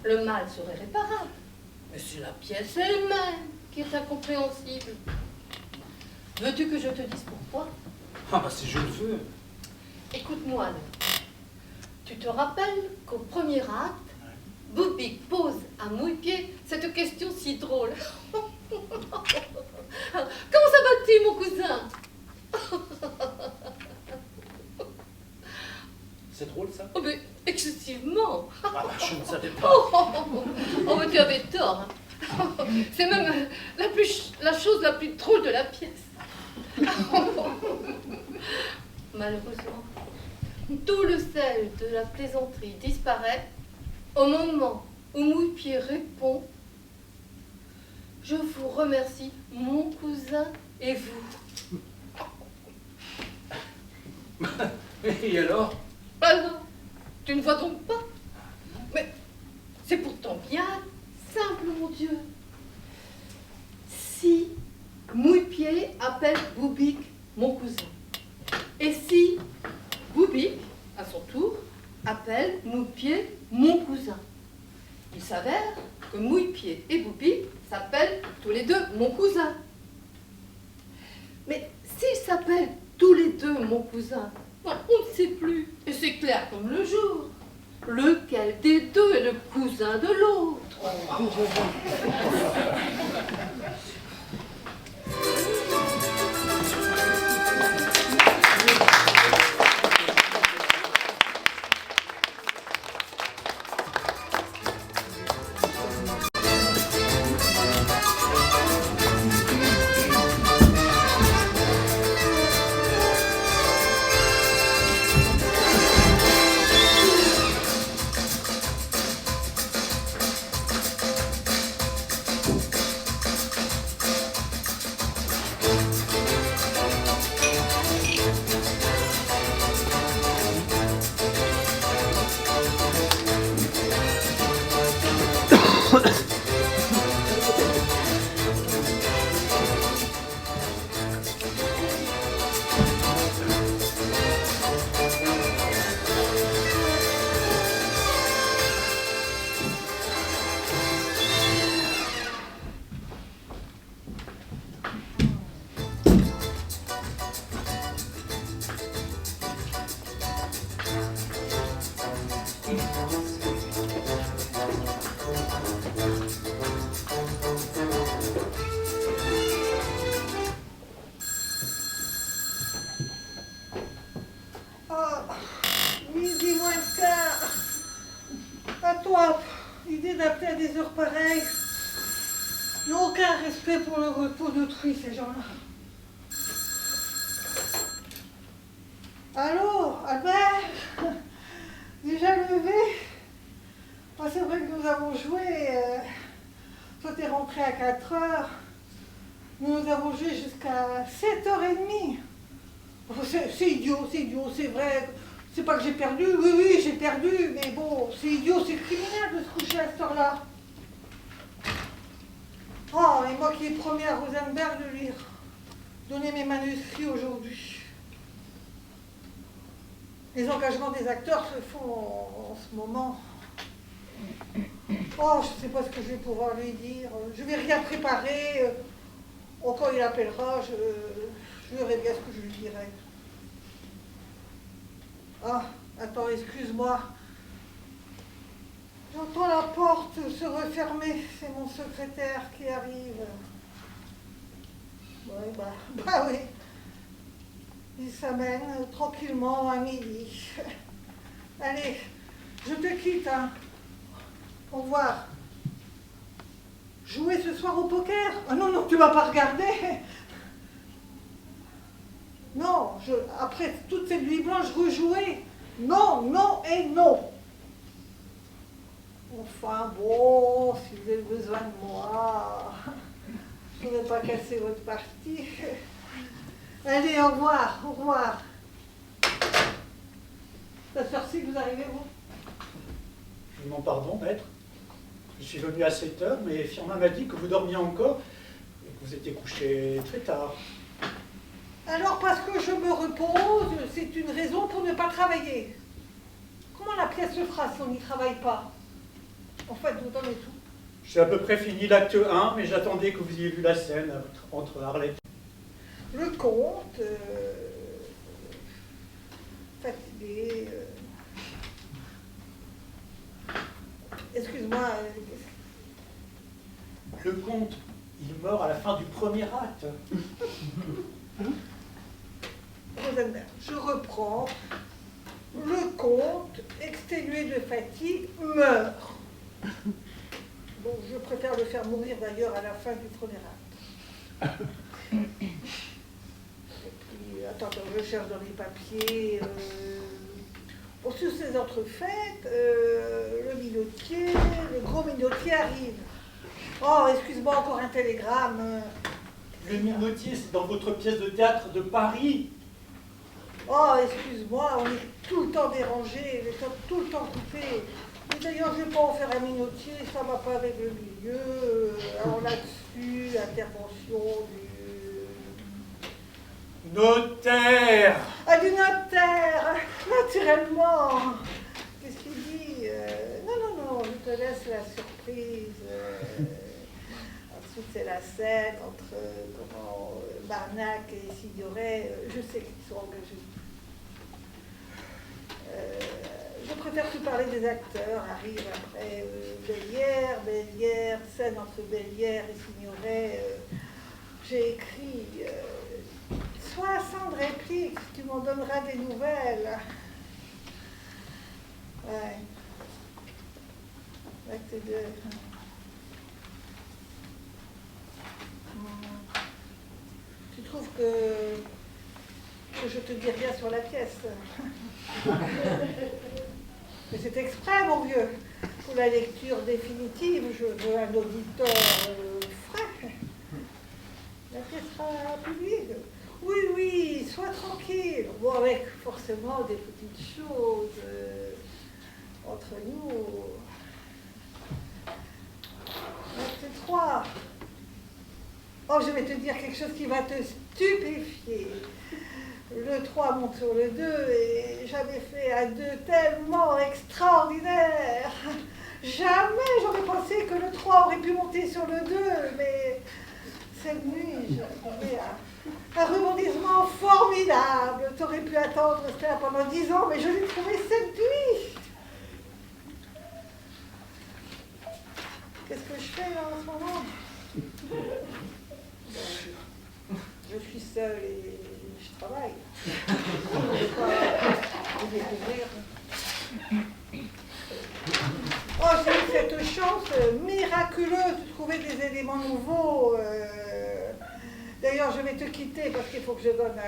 le mal serait réparable. Mais c'est la pièce elle-même qui est incompréhensible. Veux-tu que je te dise pourquoi? Ah bah si je le veux. Écoute-moi, là. Tu te rappelles qu'au premier acte, Boubik pose à mouille-pied cette question si drôle. Comment ça va-t-il, mon cousin? C'est drôle ça? Oh, mais excessivement. Ah bah je ne savais pas. Oh, mais tu avais tort. C'est même la chose la plus drôle de la pièce. Malheureusement, tout le sel de la plaisanterie disparaît au moment où Mouille-Pied répond « Je vous remercie, mon cousin et vous. » Et alors? Ah non, tu ne vois donc pas? Mais c'est pourtant bien simple, mon Dieu. Si Mouille-Pied appelle Boubik mon cousin, et si Boubik, à son tour, appelle Mouille-Pied mon cousin, il s'avère que Mouille-Pied et Boubik s'appellent tous les deux mon cousin. Mais s'ils s'appellent tous les deux mon cousin, on ne sait plus, et c'est clair comme le jour, lequel des deux est le cousin de l'autre. Midi moins le quart. À toi, l'idée d'appeler à des heures pareilles. Ils n'ont aucun respect pour le repos d'autrui, ces gens-là. Allô, Albert? Déjà levé? Ah, c'est vrai que nous avons joué. Toi, t'es rentré à 4 heures. Nous avons joué jusqu'à 7h30. Oh, c'est idiot, c'est vrai. C'est pas que j'ai perdu, oui, j'ai perdu, mais bon, c'est idiot, c'est criminel de se coucher à cette heure-là. Oh, et moi qui ai promis à Rosenberg de lui donner mes manuscrits aujourd'hui. Les engagements des acteurs se font en ce moment. Oh, je ne sais pas ce que je vais pouvoir lui dire. Je vais rien préparer. Quand il appellera, je verrai bien ce que je lui dirai. Ah, attends, excuse-moi. J'entends la porte se refermer. C'est mon secrétaire qui arrive. Ouais, bah oui. Il s'amène tranquillement à midi. Allez, je te quitte, hein. Au revoir. Jouer ce soir au poker? Ah non, tu vas pas regarder. Non, après toute cette nuit blanche, rejouer. Non et non. Enfin bon, si vous avez besoin de moi, je ne vais pas casser votre partie. Allez, au revoir. La sortie, vous arrivez, vous? Je vous demande pardon, maître. Je suis venu à 7 heures, mais Firmin m'a dit que vous dormiez encore et que vous étiez couché très tard. Alors, parce que je me repose, c'est une raison pour ne pas travailler. Comment la pièce se fera si on n'y travaille pas? En fait, vous en êtes tout. J'ai à peu près fini l'acte 1, mais j'attendais que vous ayez vu la scène entre Arlette. Le comte, fatigué. Excuse-moi. Le comte, il meurt à la fin du premier acte. Rosenberg, je reprends. Le comte, exténué de fatigue, meurt. Bon, je préfère le faire mourir d'ailleurs à la fin du premier acte. Et puis, attends, je cherche dans les papiers. Pour tous ces entrefaites, le minotier, le gros minotier arrive. Oh, excuse-moi, encore un télégramme. Le minotier, c'est dans votre pièce de théâtre de Paris. Oh, excuse-moi, on est tout le temps dérangé, les temps tout le temps coupés. D'ailleurs, je ne vais pas en faire un minotier, ça ne va pas avec le milieu. Alors là-dessus, intervention du Notaire. Ah, du notaire, naturellement. Qu'est-ce qu'il dit? Non, je te laisse la surprise. Ensuite, c'est la scène entre Barnac et Signoret. Je sais qu'ils sont engagés. Je préfère te parler des acteurs. Arrive après Bellière, scène entre Bellière et Signoret. J'ai écrit 60 répliques, tu m'en donneras des nouvelles. Ouais. Acte 2. Tu trouves que je te dis rien sur la pièce? Mais c'est exprès, mon vieux. Pour la lecture définitive, je veux un auditeur frais. La pièce sera publique. Oui, sois tranquille. Bon, avec forcément des petites choses entre nous. Acte 3. Oh, je vais te dire quelque chose qui va te stupéfier. Le 3 monte sur le 2 et j'avais fait un 2 tellement extraordinaire. Jamais j'aurais pensé que le 3 aurait pu monter sur le 2, mais cette nuit, j'avais un rebondissement formidable. T'aurais pu attendre cela pendant 10 ans, mais je l'ai trouvé cette nuit. Qu'est-ce que je fais là en ce moment? Je suis seule et je travaille. Je ne vais pas vous découvrir. Oh, j'ai eu cette chance miraculeuse de trouver des éléments nouveaux. D'ailleurs, je vais te quitter parce qu'il faut que je donne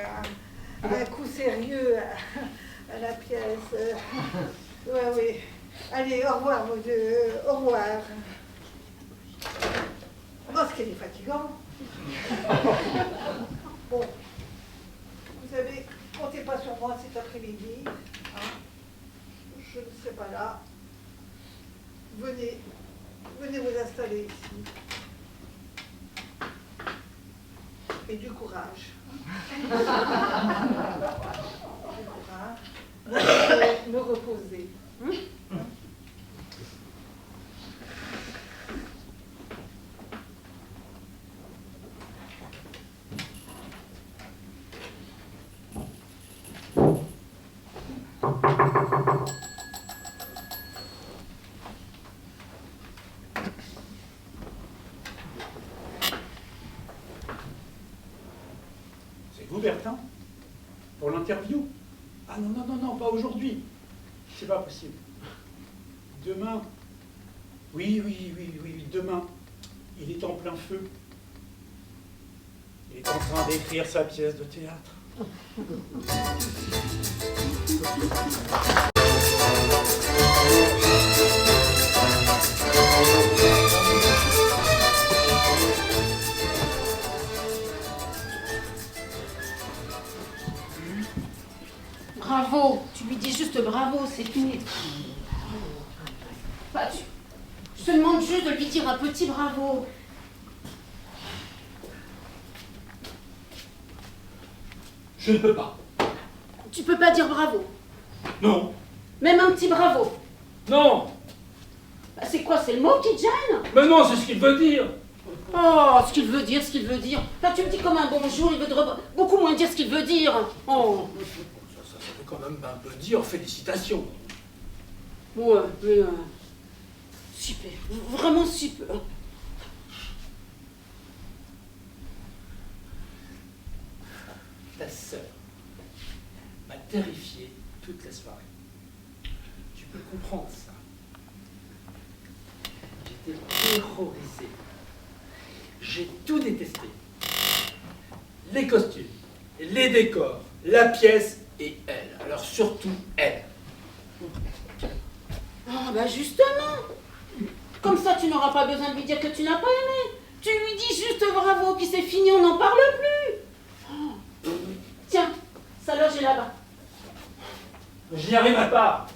un coup sérieux à la pièce. Oui. Allez, au revoir, vos deux. Au revoir. Oh, ce qu'elle est fatigant. Bon, vous savez, comptez pas sur moi cet après-midi. Hein. Je ne serai pas là. Venez vous installer ici. Et du courage. Du courage. Me reposer. C'est vous, Bertin? Pour l'interview? Ah non, non, non, non, pas aujourd'hui. C'est pas possible. Demain. Oui, demain. Il est en plein feu. Il est en train d'écrire sa pièce de théâtre. Bravo, tu lui dis juste bravo, c'est tout. Bah, je te demande juste de lui dire un petit bravo. Je ne peux pas. Tu peux pas dire bravo. Non. Même un petit bravo. Non. Bah, c'est quoi, c'est le mot qui te gêne? Mais non, c'est ce qu'il veut dire. Oh, ce qu'il veut dire, ce qu'il veut dire. Là, tu me dis comme un bonjour, il veut beaucoup moins dire ce qu'il veut dire. Oh. Ça veut quand même un peu dire félicitations. Ouais, mais super, vraiment super. Ta sœur m'a terrifié toute la soirée. Tu peux comprendre ça. J'étais terrorisé. J'ai tout détesté. Les costumes, les décors, la pièce et elle. Alors surtout elle. Ah, bah justement. Comme ça, tu n'auras pas besoin de lui dire que tu n'as pas aimé. Tu lui dis juste bravo, puis c'est fini, on n'en parle plus. Oh. Tiens, sa loge est là-bas. Je n'y arriverai pas.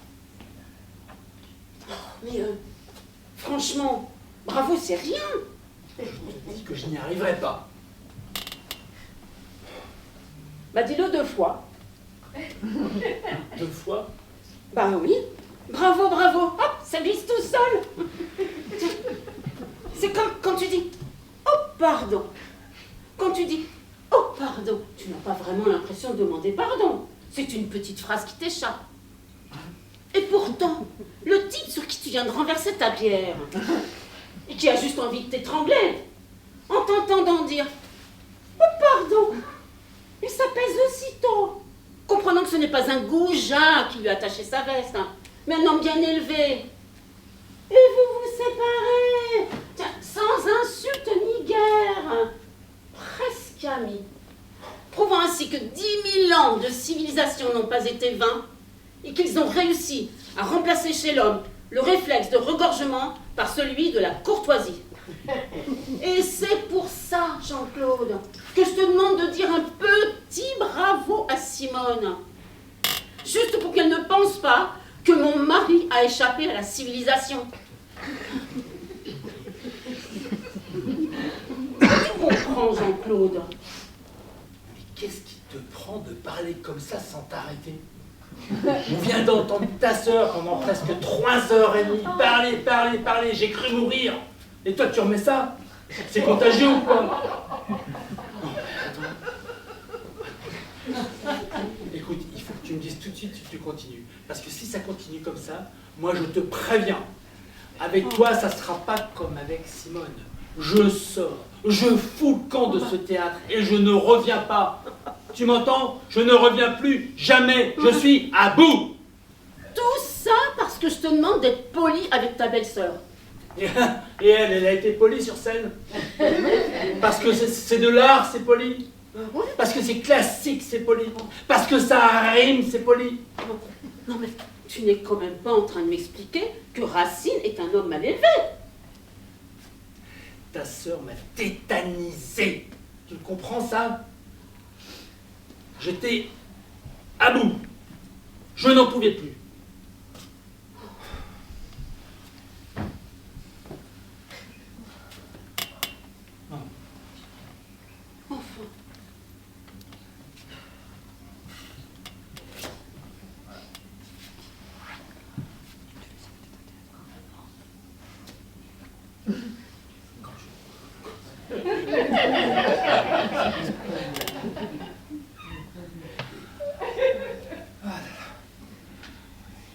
Mais franchement, bravo, c'est rien. Je te dis que je n'y arriverai pas. Bah dis-le 2 fois. 2 fois? Bah oui. Bravo, bravo. Hop, ça glisse tout seul. C'est comme quand tu dis « Oh, pardon ». Quand tu dis « Oh, pardon », tu n'as pas vraiment l'impression de demander pardon. C'est une petite phrase qui t'échappe. Et pourtant, le type sur qui tu viens de renverser ta bière et qui a juste envie de t'étrangler, en t'entendant dire « Oh, pardon », il s'apaise aussitôt, comprenant que ce n'est pas un goujat qui lui a attaché sa veste, hein, mais un homme bien élevé. Et vous vous séparez, tiens, sans insulte ni guerre, presque amis, prouvant ainsi que 10 000 ans de civilisation n'ont pas été vains et qu'ils ont réussi à remplacer chez l'homme le réflexe de regorgement par celui de la courtoisie. Et c'est pour ça, Jean-Claude, que je te demande de dire un petit bravo à Simone. Juste pour qu'elle ne pense pas que mon mari a échappé à la civilisation. Tu comprends, Jean-Claude? Mais qu'est-ce qui te prend de parler comme ça sans t'arrêter? On vient d'entendre ta sœur pendant presque 3h30 parler, j'ai cru mourir. Et toi tu remets ça? C'est contagieux ou quoi? Non, mais attends. Écoute, il faut que tu me dises tout de suite si tu continues. Parce que si ça continue comme ça, moi je te préviens. Avec toi, ça sera pas comme avec Simone. Je sors, je fous le camp de ce théâtre et je ne reviens pas. Tu m'entends? Je ne reviens plus, jamais. Je suis à bout. Tout ça parce que je te demande d'être poli avec ta belle-sœur. Et elle a été polie sur scène. Parce que c'est de l'art, c'est poli. Parce que c'est classique, c'est poli. Parce que ça rime, c'est poli. Non mais tu n'es quand même pas en train de m'expliquer que Racine est un homme mal élevé. Ta sœur m'a tétanisé. Tu le comprends, ça? J'étais à bout. Je n'en pouvais plus. Enfin.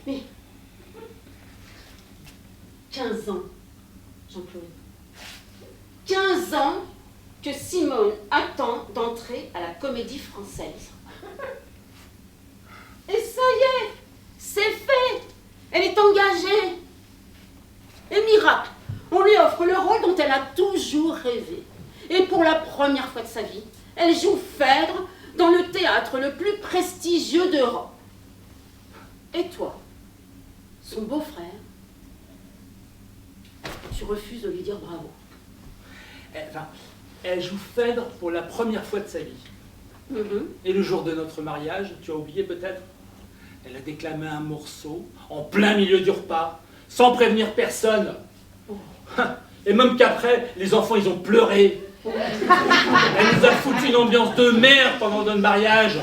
Mais 15 ans, Jean-Claude. 15 ans que Simone attend d'entrer à la Comédie Française. Et ça y est, c'est fait. Elle est engagée. Et miracle, on lui offre le rôle dont elle a toujours rêvé. Et pour la première fois de sa vie, elle joue Phèdre dans le théâtre le plus prestigieux d'Europe. Et toi, son beau-frère, tu refuses de lui dire bravo. Elle joue Phèdre pour la première fois de sa vie. Et le jour de notre mariage, tu as oublié peut-être, elle a déclamé un morceau en plein milieu du repas, sans prévenir personne. Et même qu'après, les enfants, ils ont pleuré. Elle nous a foutu une ambiance de merde pendant notre mariage,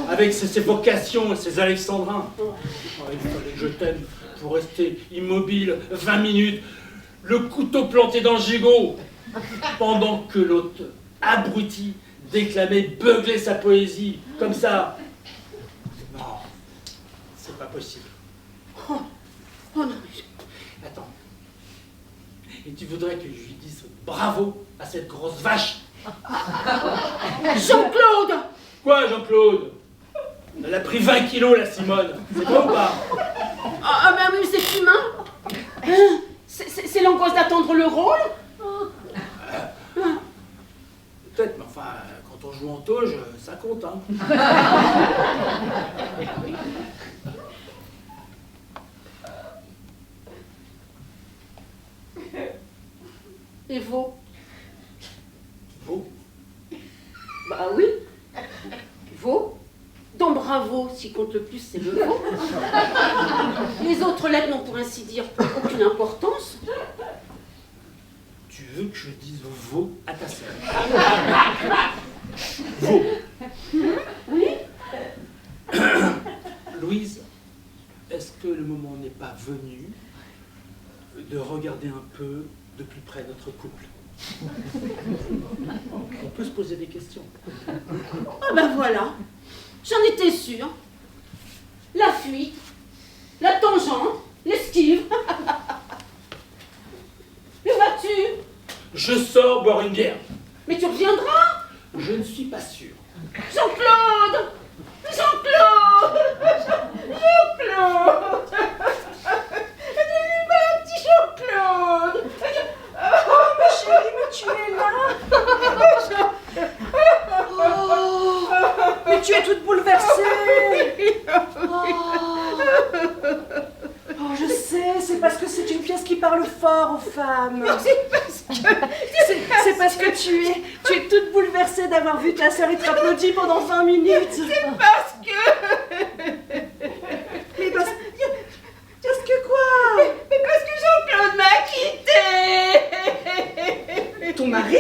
avec ses vocations et ses alexandrins. Il fallait que je t'aime pour rester immobile 20 minutes, le couteau planté dans le gigot, pendant que l'autre abruti déclamait, beuglait sa poésie, comme ça. Non, c'est pas possible. Oh non, mais... Attends. Et tu voudrais que je lui dise bravo à cette grosse vache? Jean-Claude! Quoi, Jean-Claude? Elle a pris 20 kilos, la Simone. C'est toi ou pas? Ah, mais c'est humain. C'est l'angoisse d'attendre le rôle. Peut-être, mais enfin, quand on joue en tauge, ça compte, hein. Et Vaux? Vaux? Bah oui. Vaux. Dans Bravo, ce qui compte le plus, c'est le Vaux. Les autres lettres n'ont pour ainsi dire aucune importance. Tu veux que je dise Vaux à ta sœur? Vaux. Oui. Louise, est-ce que le moment n'est pas venu de regarder un peu de plus près notre couple? On peut se poser des questions. Ah ben voilà, j'en étais sûre. La fuite, la tangente, l'esquive. Mais vas-tu? Je sors boire une bière. Mais tu reviendras? Je ne suis pas sûr. Jean-Claude! Jean-Claude! Jean-Claude! Petit Jean-Claude! Oh, ma chérie, mais tu es là. Oh, mais tu es toute bouleversée. Oh, je sais, c'est parce que c'est une pièce qui parle fort aux femmes. C'est parce que tu es toute bouleversée d'avoir vu ta sœur être applaudie pendant 20 minutes. C'est parce que... Mais parce que quoi? Mais parce que Jean-Claude m'a quittée. Ton mari?